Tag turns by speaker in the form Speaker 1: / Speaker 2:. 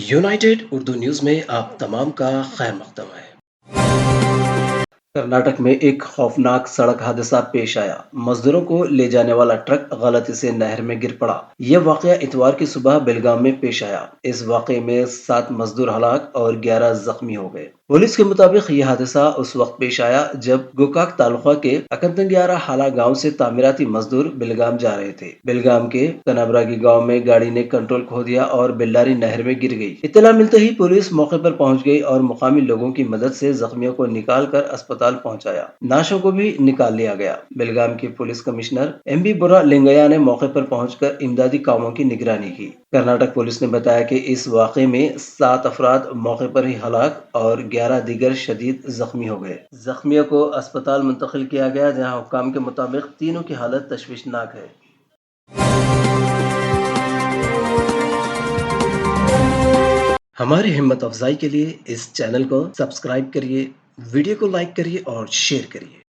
Speaker 1: United Urdu news में आप तमाम का खैर मकदम है। कर्नाटक में एक खौफनाक सड़क हादसा पेश आया। मजदूरों को ले जाने वाला ट्रक गलती से नहर में गिर पड़ा। यह वाकया इतवार की सुबह बेलगाम में पेश आया। इस वाकये में 7 मजदूर हलाक और 11 जख्मी हो गए। पुलिस के मुताबिक यह हादसा उस वक्त पेश आया जब गोकाक तालुका के अकंतंग्यारा हाला गांव से तामीराती मजदूर बेलगाम जा रहे थे। बेलगाम के कनाबरागी गांव में गाड़ी ने कंट्रोल खो दिया और बेल्लारी नहर में गिर गई। इत्तला मिलते ही पुलिस मौके पर पहुंच गई और मुकामी लोगों की मदद से जख्मियों को निकाल कर अस्पताल पहुंचाया। नाशों को भी निकाल लिया गया। बेलगाम के पुलिस कमिश्नर एमबी बुरा लिंगया ने मौके पर पहुंचकर इमदादी कामों की निगरानी की। कर्नाटक पुलिस ने बताया कि इस वाक़े में 7 अफराद मौके पर ही हलाक और 11 दीगर शदीद जख्मी हो गए। जख्मियों को अस्पताल मुंतकिल किया गया, जहां हुक्काम के मुताबिक तीनों की हालत तशवीशनाक है। हमारी हिम्मत अफजाई के लिए इस चैनल को सब्सक्राइब करिए, वीडियो को लाइक करिए और शेयर करिए।